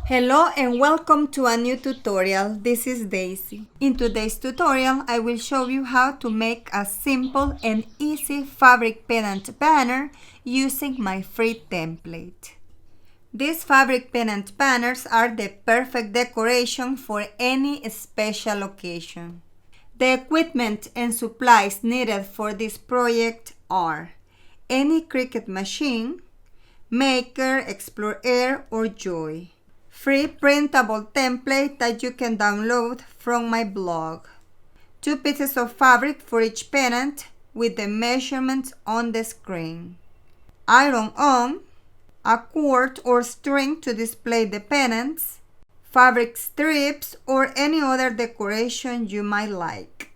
Hello and welcome to a new tutorial. This is Daisy. In today's tutorial, I will show you how to make a simple and easy fabric pennant banner using my free template. These fabric pennant banners are the perfect decoration for any special occasion. The equipment and supplies needed for this project are any Cricut Machine, Maker, Explore Air, or Joy. Free printable template that you can download from my blog. 2 pieces of fabric for each pennant with the measurements on the screen. Iron on, a cord or string to display the pennants, fabric strips, or any other decoration you might like.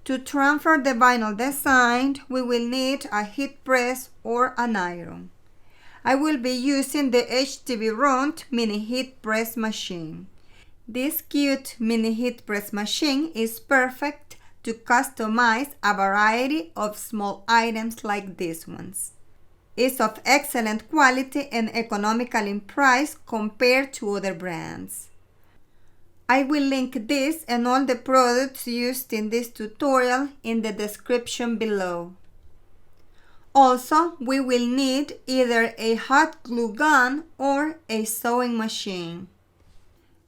To transfer the vinyl design, we will need a heat press or an iron. I will be using the HTV Round mini heat press machine. This cute mini heat press machine is perfect to customize a variety of small items like these ones. It's of excellent quality and economical in price compared to other brands. I will link this and all the products used in this tutorial in the description below. Also, we will need either a hot glue gun or a sewing machine.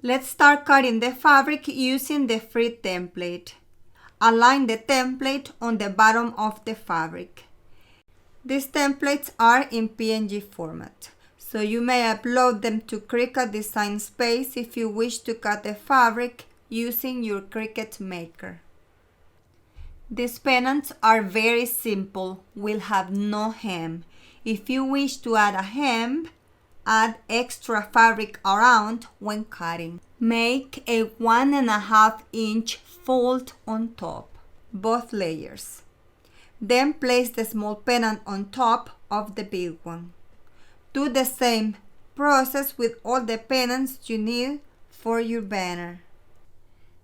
Let's start cutting the fabric using the free template. Align the template on the bottom of the fabric. These templates are in PNG format, so you may upload them to Cricut Design Space if you wish to cut the fabric using your Cricut Maker. These pennants are very simple, will have no hem. If you wish to add a hem, add extra fabric around when cutting. Make a 1.5 inch fold on top, both layers. Then place the small pennant on top of the big one. Do the same process with all the pennants you need for your banner.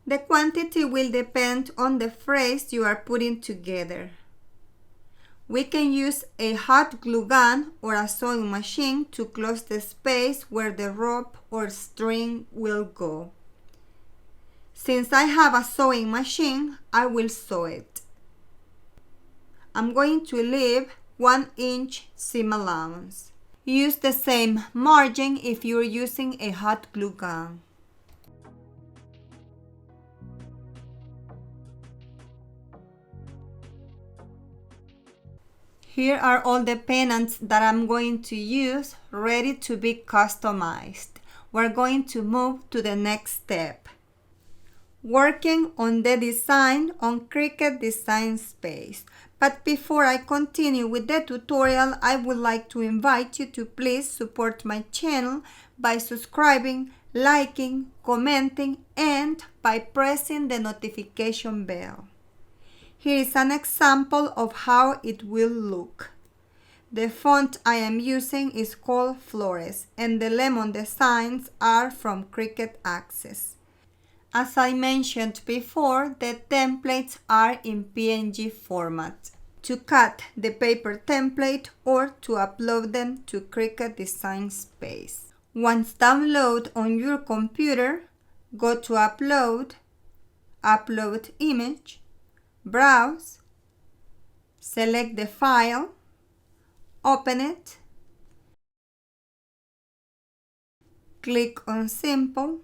The quantity will depend on the phrase you are putting together. We can use a hot glue gun or a sewing machine to close the space where the rope or string will go. Since I have a sewing machine, I will sew it. I'm going to leave 1 inch seam allowance. Use the same margin if you're using a hot glue gun. Here are all the pennants that I'm going to use ready to be customized. We're going to move to the next step. Working on the design on Cricut Design Space. But before I continue with the tutorial, I would like to invite you to please support my channel by subscribing, liking, commenting, and by pressing the notification bell. Here is an example of how it will look. The font I am using is called Flores, and the lemon designs are from Cricut Access. As I mentioned before, the templates are in PNG format. To cut the paper template or to upload them to Cricut Design Space. Once download on your computer, go to Upload, Upload Image, Browse, select the file, open it, click on Simple,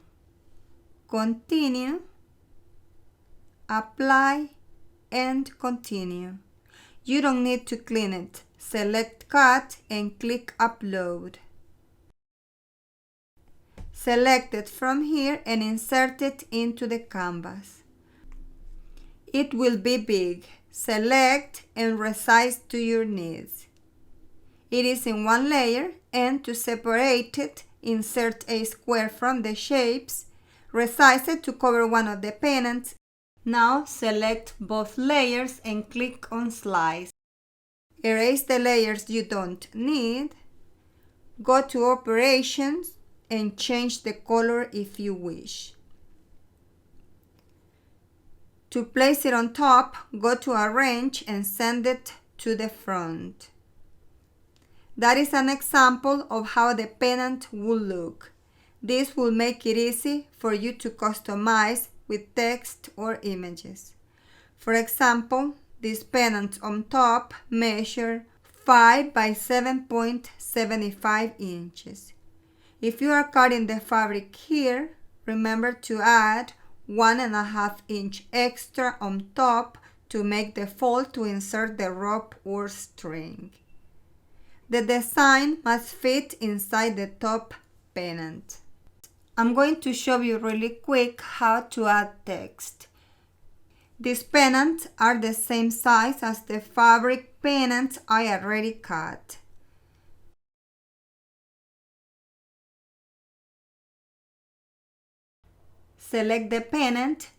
Continue, Apply, and Continue. You don't need to clean it. Select Cut and click Upload. Select it from here and insert it into the canvas. It will be big. Select and resize to your needs. It is in one layer, and to separate it, insert a square from the shapes, resize it to cover one of the pennants. Now select both layers and click on Slice. Erase the layers you don't need. Go to Operations and change the color if you wish. To place it on top, go to Arrange and send it to the front. That is an example of how the pennant will look. This will make it easy for you to customize with text or images. For example, this pennant on top measures 5 by 7.75 inches. If you are cutting the fabric here, remember to add 1.5 inch extra on top to make the fold to insert the rope or string. The design must fit inside the top pennant. I'm going to show you really quick how to add text. These pennants are the same size as the fabric pennants I already cut. Select the pennant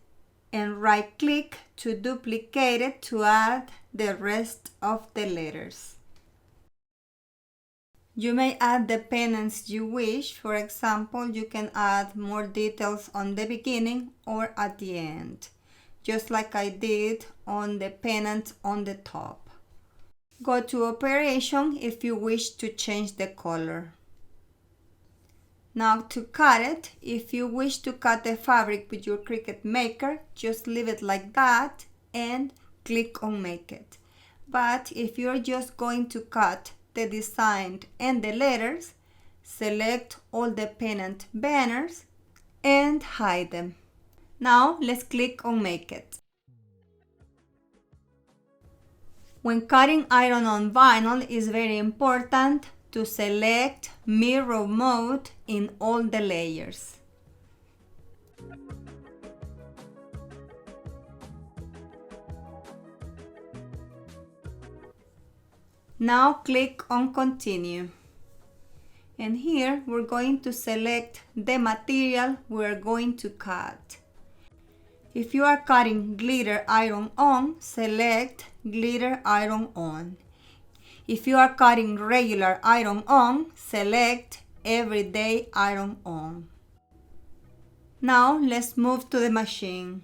and right-click to duplicate it to add the rest of the letters. You may add the pennants you wish. For example, you can add more details on the beginning or at the end, just like I did on the pennant on the top. Go to Operation if you wish to change the color. Now to cut it, if you wish to cut the fabric with your Cricut Maker, just leave it like that and click on Make It. But if you're just going to cut the design and the letters, select all the pennant banners and hide them. Now let's click on Make It. When cutting iron on vinyl, it's very important to select mirror mode in all the layers. Now click on Continue. And here we're going to select the material we're going to cut. If you are cutting glitter iron on, select glitter iron on. If you are cutting regular iron on, select everyday iron on. Now let's move to the machine.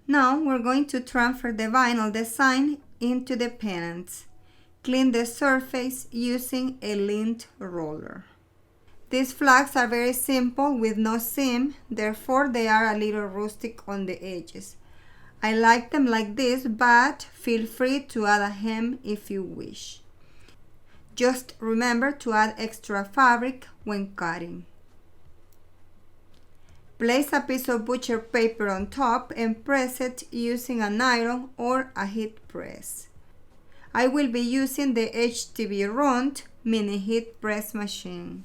Now we're going to transfer the vinyl design into the pennants. Clean the surface using a lint roller. These flags are very simple with no seam, therefore they are a little rustic on the edges. I like them like this, but feel free to add a hem if you wish. Just remember to add extra fabric when cutting. Place a piece of butcher paper on top and press it using an iron or a heat press. I will be using the HTV Rund mini heat press machine.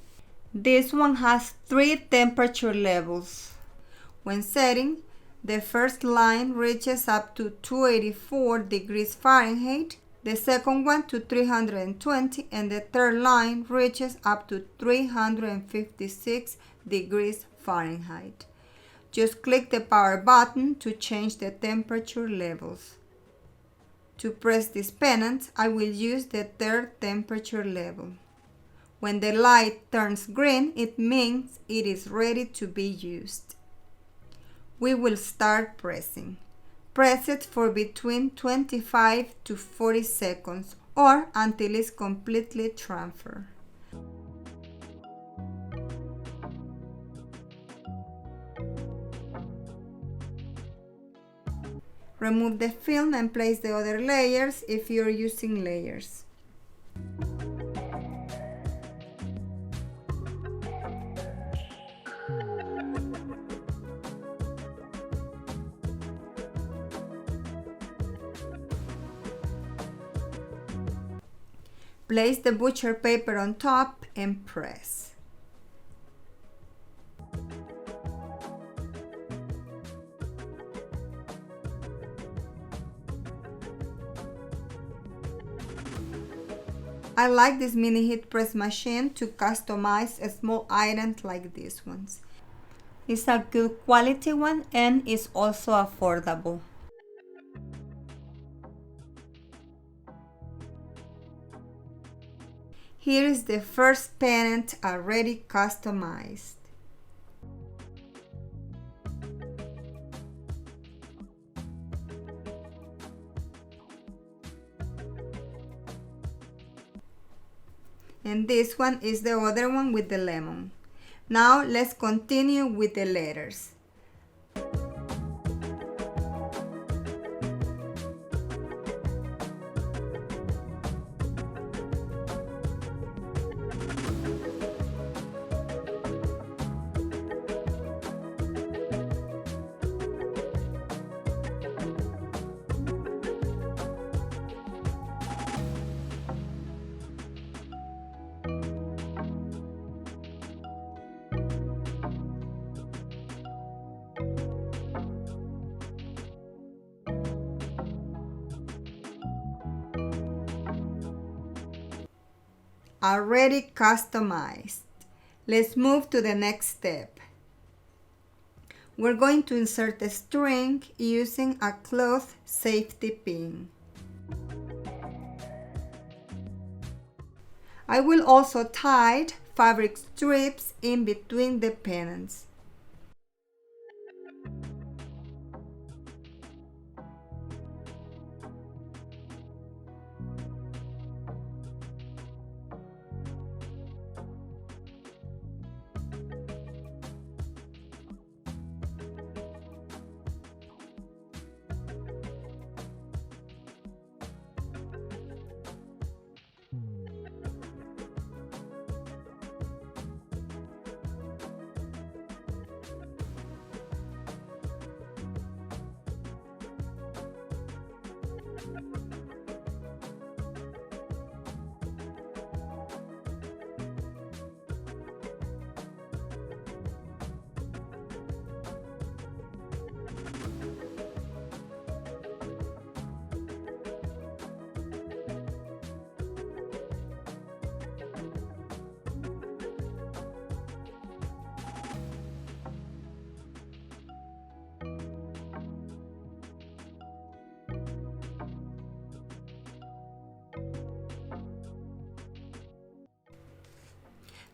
This one has 3 temperature levels. When setting, the first line reaches up to 284 degrees Fahrenheit, the second one to 320, and the third line reaches up to 356 degrees Fahrenheit. Just click the power button to change the temperature levels. To press this pennant, I will use the third temperature level. When the light turns green, it means it is ready to be used. We will start pressing. Press it for between 25 to 40 seconds or until it's completely transferred. Remove the film and place the other layers if you're using layers. Place the butcher paper on top and press. I like this mini heat press machine to customize small items like these ones. It's a good quality one and it's also affordable. Here is the first pennant already customized. And this one is the other one with the lemon. Now let's continue with the letters. Already customized. Let's move to the next step. We're going to insert the string using a cloth safety pin. I will also tie fabric strips in between the pennants.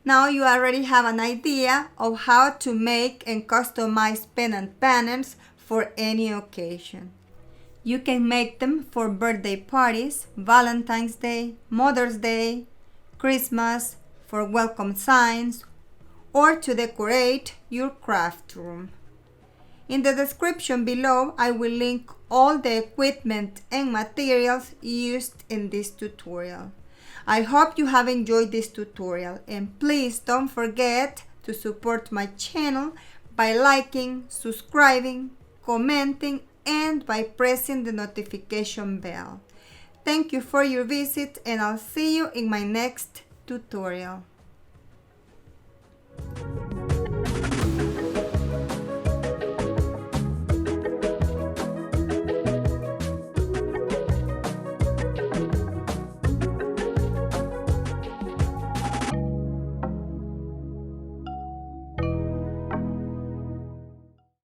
Now you already have an idea of how to make and customize pennant banners for any occasion. You can make them for birthday parties, Valentine's Day, Mother's Day, Christmas, for welcome signs, or to decorate your craft room. In the description below, I will link all the equipment and materials used in this tutorial. I hope you have enjoyed this tutorial, and please don't forget to support my channel by liking, subscribing, commenting, and by pressing the notification bell. Thank you for your visit, and I'll see you in my next tutorial.